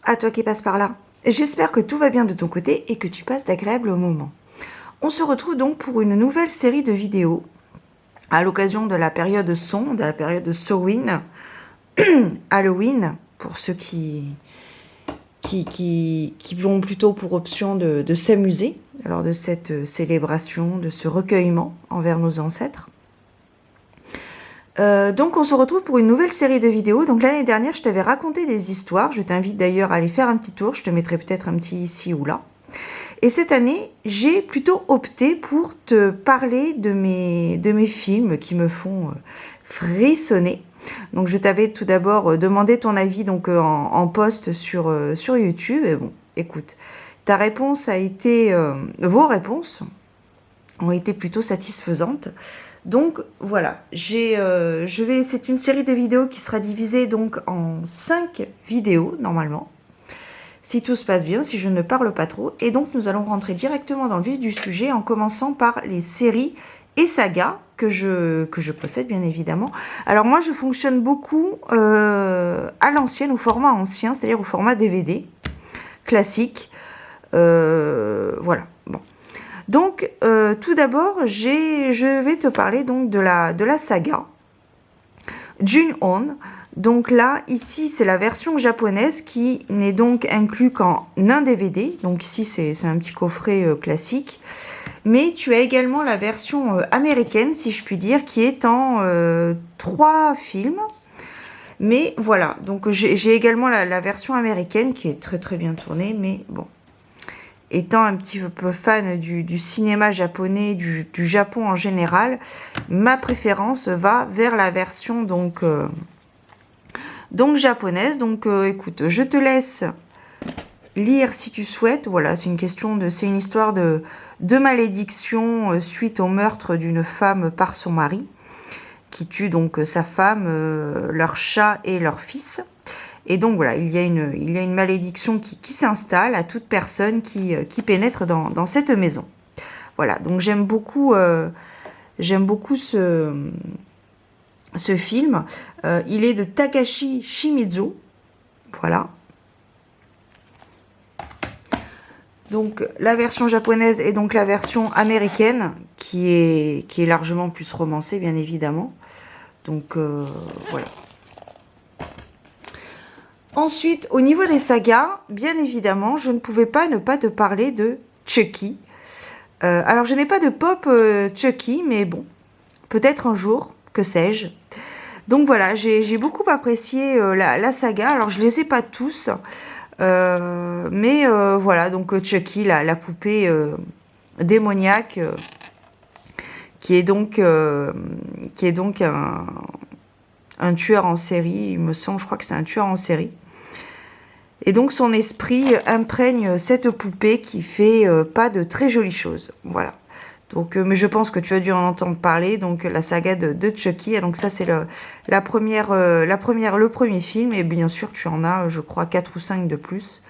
à toi qui passes par là. J'espère que tout va bien de ton côté et que tu passes d'agréables moments. On se retrouve donc pour une nouvelle série de vidéos à l'occasion de la période son, de la période de Samhain, Halloween, pour ceux qui ont plutôt pour option de s'amuser lors de cette célébration, de ce recueillement envers nos ancêtres. Donc on se retrouve pour une nouvelle série de vidéos. Donc l'année dernière, je t'avais raconté des histoires. Je t'invite d'ailleurs à aller faire un petit tour. Je te mettrai peut-être un petit ici ou là. Et cette année, j'ai plutôt opté pour te parler de mes films qui me font frissonner. Donc je t'avais tout d'abord demandé ton avis donc en post sur YouTube. Et bon, écoute, ta réponse a été, vos réponses ont été plutôt satisfaisantes. Donc voilà, c'est une série de vidéos qui sera divisée donc en 5 vidéos normalement, si tout se passe bien, si je ne parle pas trop. Et donc nous allons rentrer directement dans le vif du sujet en commençant par les séries et sagas que je possède bien évidemment. Alors moi je fonctionne beaucoup à l'ancienne, au format ancien, c'est-à-dire au format DVD classique. Voilà, bon. Donc, tout d'abord, je vais te parler donc de la saga Ju-On. Donc là, ici, c'est la version japonaise qui n'est donc inclus qu'en un DVD. Donc ici, c'est un petit coffret classique. Mais tu as également la version américaine, si je puis dire, qui est en 3 films. Mais voilà, donc j'ai également la version américaine qui est très très bien tournée, mais bon. Étant un petit peu fan du cinéma japonais, du Japon en général, ma préférence va vers la version donc japonaise. Donc écoute, je te laisse lire si tu souhaites. Voilà, c'est une histoire de malédiction suite au meurtre d'une femme par son mari, qui tue donc sa femme, leur chat et leur fils. Et donc voilà, il y a une malédiction qui s'installe à toute personne qui pénètre dans cette maison. Voilà, donc j'aime beaucoup ce film. Il est de Takashi Shimizu. Voilà. Donc la version japonaise et donc la version américaine qui est largement plus romancée, bien évidemment. Donc voilà. Ensuite, au niveau des sagas, bien évidemment, je ne pouvais pas ne pas te parler de Chucky. Alors, je n'ai pas de pop Chucky, mais bon, peut-être un jour, que sais-je. Donc voilà, j'ai beaucoup apprécié la saga. Alors, je les ai pas tous, mais voilà, donc Chucky, la poupée démoniaque, qui est donc un tueur en série, il me semble, je crois que c'est un tueur en série. Et donc son esprit imprègne cette poupée qui fait pas de très jolies choses. Voilà. Donc, mais je pense que tu as dû en entendre parler. Donc la saga de Chucky. Et donc ça c'est le premier film. Et bien sûr tu en as, je crois, 4 ou 5 de plus.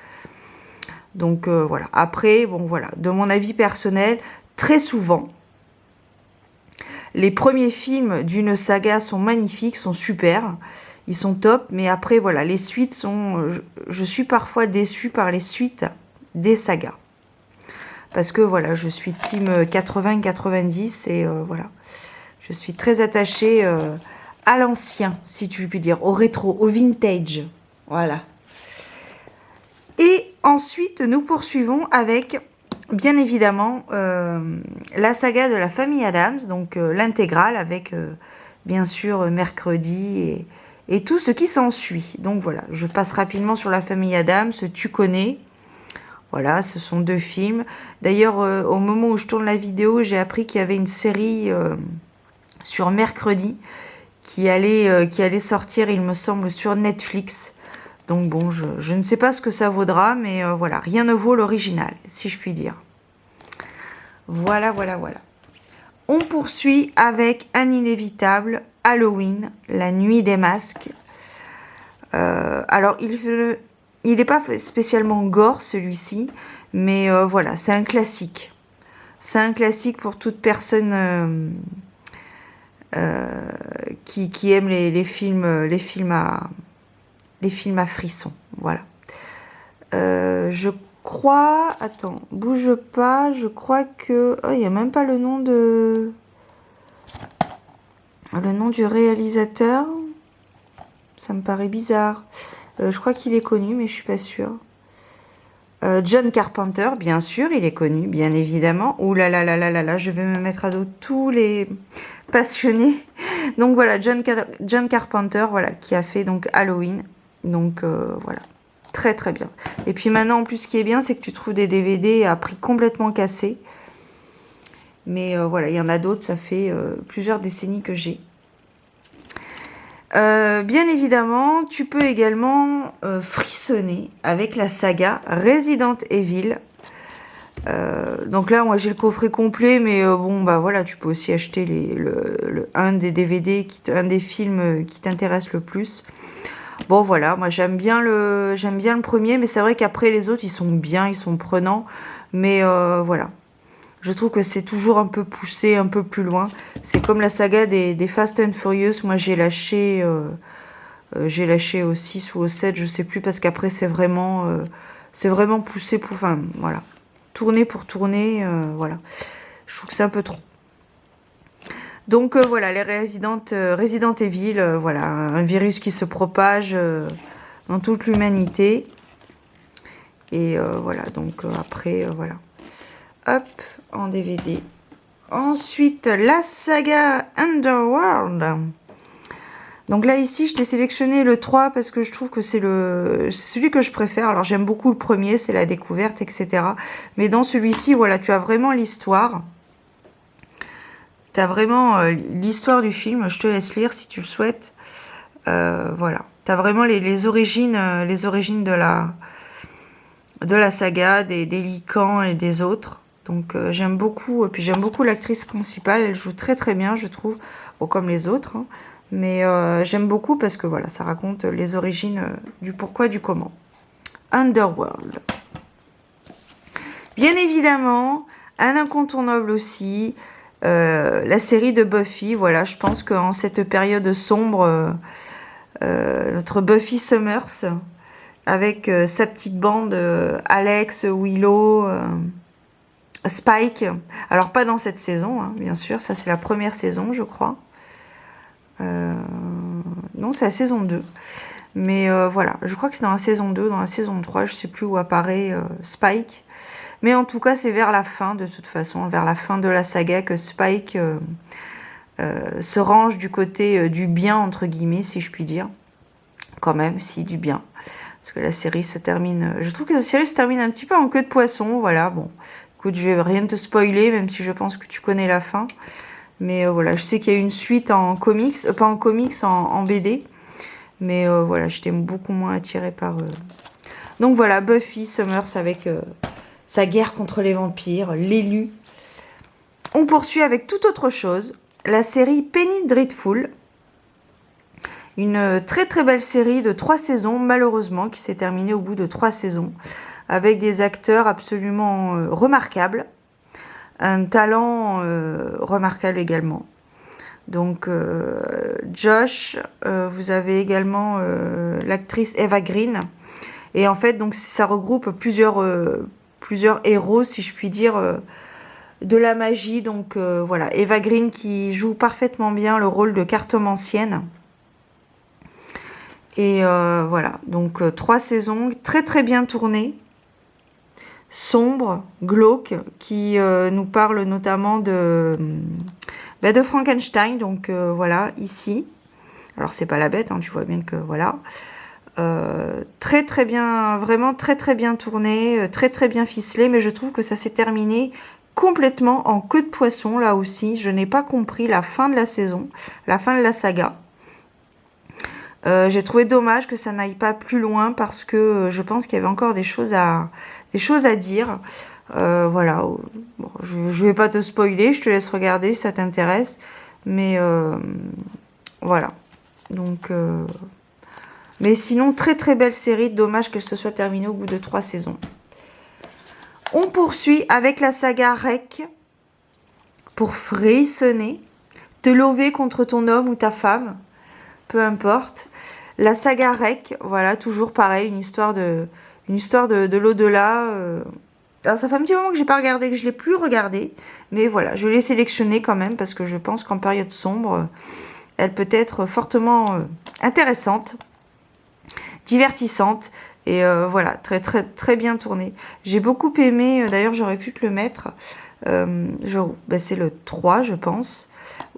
Donc voilà. Après, bon voilà, de mon avis personnel, très souvent, les premiers films d'une saga sont magnifiques, sont super. Ils sont top, mais après, voilà, les suites sont... Je suis parfois déçue par les suites des sagas. Parce que, voilà, je suis team 80-90 et voilà. Je suis très attachée à l'ancien, si tu puis dire, au rétro, au vintage. Voilà. Et ensuite, nous poursuivons avec, bien évidemment, la saga de la famille Adams, donc l'intégrale avec, bien sûr, mercredi et tout ce qui s'ensuit. Donc voilà, je passe rapidement sur la famille Adams, tu connais. Voilà, ce sont 2 films. D'ailleurs, au moment où je tourne la vidéo, j'ai appris qu'il y avait une série sur mercredi qui allait sortir, il me semble, sur Netflix. Donc bon, je ne sais pas ce que ça vaudra, mais voilà, rien ne vaut l'original, si je puis dire. Voilà, voilà, voilà. On poursuit avec un inévitable Halloween, la nuit des masques. Alors, il n'est pas spécialement gore, celui-ci, mais voilà, c'est un classique. C'est un classique pour toute personne qui aime les films à frissons. Voilà. Je crois... Attends, bouge pas. Je crois que... Oh, il n'y a même pas le nom de... Le nom du réalisateur. Ça me paraît bizarre. Je crois qu'il est connu, mais je suis pas sûre. John Carpenter, bien sûr, il est connu, bien évidemment. Ouh là là là là là là, je vais me mettre à dos tous les passionnés. Donc voilà, John Carpenter, voilà, qui a fait donc Halloween. Donc voilà, très très bien. Et puis maintenant, en plus, ce qui est bien, c'est que tu trouves des DVD à prix complètement cassé. Mais voilà, il y en a d'autres, ça fait plusieurs décennies que j'ai. Bien évidemment, tu peux également frissonner avec la saga Resident Evil. Donc là, moi j'ai le coffret complet, mais bon, bah voilà, tu peux aussi acheter un des DVD, un des films qui t'intéresse le plus. Bon voilà, moi j'aime bien le premier, mais c'est vrai qu'après les autres, ils sont bien, ils sont prenants, mais voilà. Je trouve que c'est toujours un peu poussé, un peu plus loin. C'est comme la saga des Fast and Furious. Moi, j'ai lâché au 6 ou au 7, je sais plus, parce qu'après, c'est vraiment poussé pour... Enfin, voilà. Tourner pour tourner, voilà. Je trouve que c'est un peu trop. Donc, voilà, les Resident Evil, voilà, un virus qui se propage dans toute l'humanité. Et voilà, donc après, voilà. Hop, en DVD. Ensuite, la saga Underworld. Donc là, ici, je t'ai sélectionné le 3 parce que je trouve que c'est celui que je préfère. Alors, j'aime beaucoup le premier, c'est la découverte, etc. Mais dans celui-ci, voilà, tu as vraiment l'histoire. Tu as vraiment l'histoire du film. Je te laisse lire si tu le souhaites. Voilà. Tu as vraiment les origines de la saga, des Lycans et des autres. Donc j'aime beaucoup, puis j'aime beaucoup l'actrice principale, elle joue très très bien, je trouve, bon, comme les autres, hein. Mais j'aime beaucoup parce que voilà, ça raconte les origines du pourquoi, du comment. Underworld. Bien évidemment, un incontournable aussi, la série de Buffy. Voilà, je pense qu'en cette période sombre, notre Buffy Summers, avec sa petite bande, Alex, Willow... Spike, alors pas dans cette saison, hein, bien sûr, ça c'est la première saison, je crois. Non, c'est la saison 2. Mais voilà, je crois que c'est dans la saison 2, dans la saison 3, je sais plus où apparaît Spike. Mais en tout cas, c'est vers la fin, de toute façon, vers la fin de la saga que Spike se range du côté du bien, entre guillemets, si je puis dire. Quand même, si, du bien. Parce que la série se termine... Je trouve que la série se termine un petit peu en queue de poisson, voilà, bon... Écoute, je vais rien te spoiler, même si je pense que tu connais la fin. Mais voilà, je sais qu'il y a une suite en comics, pas en comics, en BD. Mais voilà, j'étais beaucoup moins attirée par... Donc voilà, Buffy Summers avec sa guerre contre les vampires, l'élu. On poursuit avec toute autre chose. La série Penny Dreadful. Une très très belle série de 3 saisons, malheureusement, qui s'est terminée au bout de 3 saisons. Avec des acteurs absolument remarquables, un talent remarquable également. Donc Josh, vous avez également l'actrice Eva Green, et en fait donc ça regroupe plusieurs héros, si je puis dire, de la magie. Donc voilà, Eva Green qui joue parfaitement bien le rôle de cartomancienne. Et voilà, donc 3 saisons très très bien tournées. Sombre, glauque, qui nous parle notamment de Frankenstein, donc voilà, ici. Alors c'est pas la bête, hein, tu vois bien que voilà. Très très bien, vraiment très très bien tourné, très très bien ficelé, mais je trouve que ça s'est terminé complètement en queue de poisson, là aussi. Je n'ai pas compris la fin de la saison, la fin de la saga. J'ai trouvé dommage que ça n'aille pas plus loin parce que je pense qu'il y avait encore des choses à dire. Voilà. Bon, je vais pas te spoiler, je te laisse regarder si ça t'intéresse. Mais voilà. Donc, mais sinon, très très belle série. Dommage qu'elle se soit terminée au bout de 3 saisons. On poursuit avec la saga Rec pour frissonner, te lever contre ton homme ou ta femme. Peu importe. La saga Rec, voilà, toujours pareil, une histoire de une histoire de l'au-delà. Alors ça fait un petit moment que j'ai pas regardé, que je l'ai plus regardé, mais voilà, je l'ai sélectionné quand même parce que je pense qu'en période sombre, elle peut être fortement intéressante, divertissante et voilà, très très très bien tournée. J'ai beaucoup aimé, d'ailleurs j'aurais pu te le mettre, c'est le 3 je pense,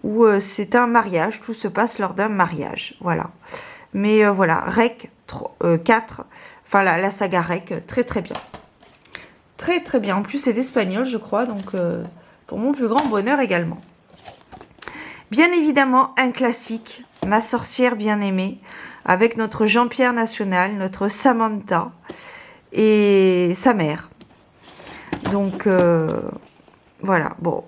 où c'est un mariage, tout se passe lors d'un mariage, voilà. Mais voilà, Rec 4, enfin la saga Rec, très très bien. Très très bien, en plus c'est d'espagnol je crois, donc pour mon plus grand bonheur également. Bien évidemment un classique, Ma sorcière bien-aimée, avec notre Jean-Pierre National, notre Samantha et sa mère. Donc voilà, bon,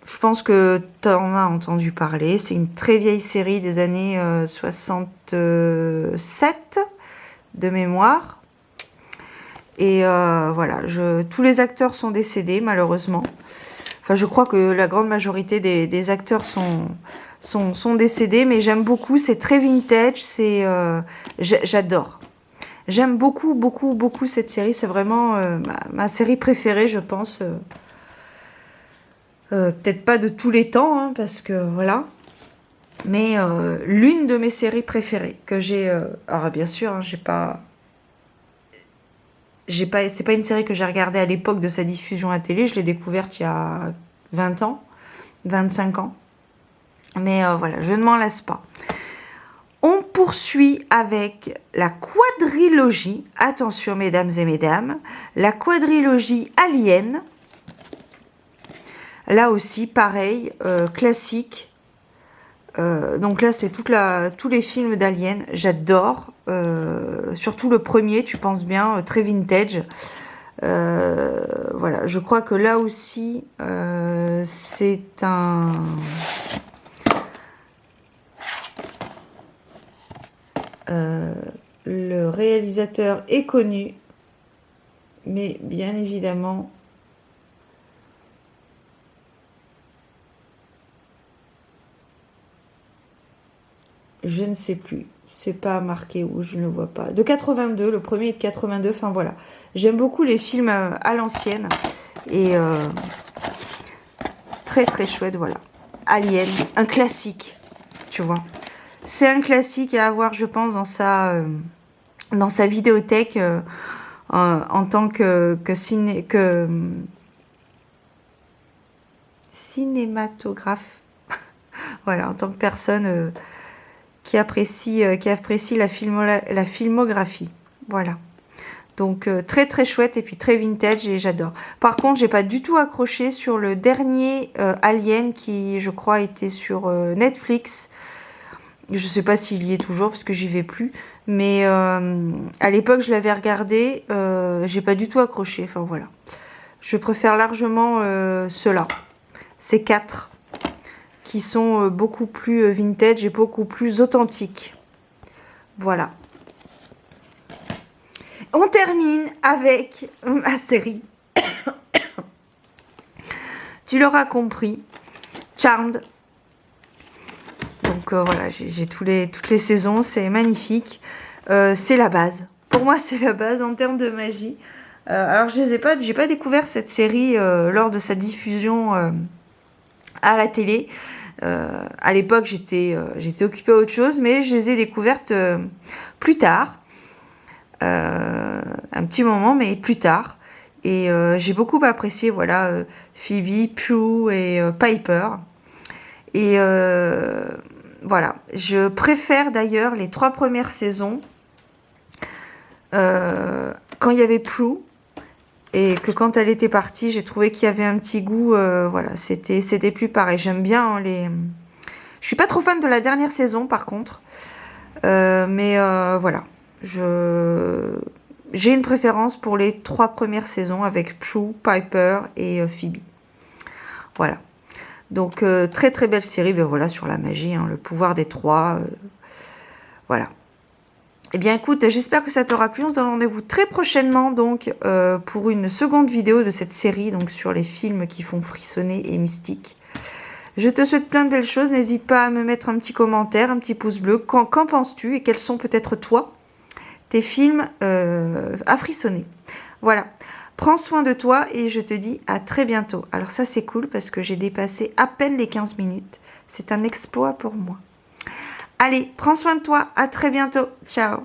je pense que tu en as entendu parler, c'est une très vieille série des années 67 de mémoire. Et voilà, tous les acteurs sont décédés malheureusement. Enfin, je crois que la grande majorité des acteurs sont décédés, mais j'aime beaucoup, c'est très vintage, j'adore. J'aime beaucoup, beaucoup, beaucoup cette série, c'est vraiment ma série préférée, je pense. Peut-être pas de tous les temps, hein, parce que voilà. Mais l'une de mes séries préférées que j'ai... alors bien sûr, hein, c'est pas une série que j'ai regardée à l'époque de sa diffusion à télé, je l'ai découverte il y a 20 ans, 25 ans. Mais voilà, je ne m'en lasse pas. On poursuit avec la quadrilogie, attention mesdames et mesdames, la quadrilogie Alien. Là aussi, pareil, classique. Donc là, c'est tous les films d'Alien, j'adore. Surtout le premier, tu penses bien, très vintage. Voilà, je crois que là aussi, c'est un... le réalisateur est connu, mais bien évidemment, je ne sais plus. C'est pas marqué où, je ne le vois pas. De 82, le premier est de 82, enfin voilà. J'aime beaucoup les films à l'ancienne. Et très très chouette, voilà. Alien, un classique, tu vois. C'est un classique à avoir, je pense, dans sa vidéothèque en tant que cinématographe. Voilà, en tant que personne qui apprécie la filmographie. Voilà. Donc très très chouette et puis très vintage et j'adore. Par contre, j'ai pas du tout accroché sur le dernier Alien qui, je crois, était sur Netflix. Je sais pas s'il y est toujours parce que j'y vais plus. Mais à l'époque, je l'avais regardé. J'ai pas du tout accroché. Enfin voilà. Je préfère largement ceux-là. Ces 4 qui sont beaucoup plus vintage et beaucoup plus authentiques. Voilà. On termine avec ma série. Tu l'auras compris. Charmed. Donc voilà, j'ai toutes les saisons, c'est magnifique. C'est la base. Pour moi, c'est la base en termes de magie. Alors, j'ai pas découvert cette série lors de sa diffusion à la télé. À l'époque, j'étais occupée à autre chose, mais je les ai découvertes plus tard. Un petit moment, mais plus tard. Et j'ai beaucoup apprécié, voilà, Phoebe, Prue et Piper. Et voilà, je préfère d'ailleurs les 3 premières saisons quand il y avait Prue et que quand elle était partie, j'ai trouvé qu'il y avait un petit goût, voilà, c'était plus pareil. J'aime bien hein, je suis pas trop fan de la dernière saison par contre, mais voilà, j'ai une préférence pour les 3 premières saisons avec Prue, Piper et Phoebe. Voilà. Donc, très très belle série, ben voilà, sur la magie, hein, le pouvoir des 3. Voilà. Eh bien, écoute, j'espère que ça t'aura plu. On se donne rendez-vous très prochainement, donc, pour une seconde vidéo de cette série, donc, sur les films qui font frissonner et mystiques. Je te souhaite plein de belles choses. N'hésite pas à me mettre un petit commentaire, un petit pouce bleu. Qu'en penses-tu et quels sont peut-être toi tes films à frissonner. Voilà. Prends soin de toi et je te dis à très bientôt. Alors ça, c'est cool parce que j'ai dépassé à peine les 15 minutes. C'est un exploit pour moi. Allez, prends soin de toi. À très bientôt. Ciao.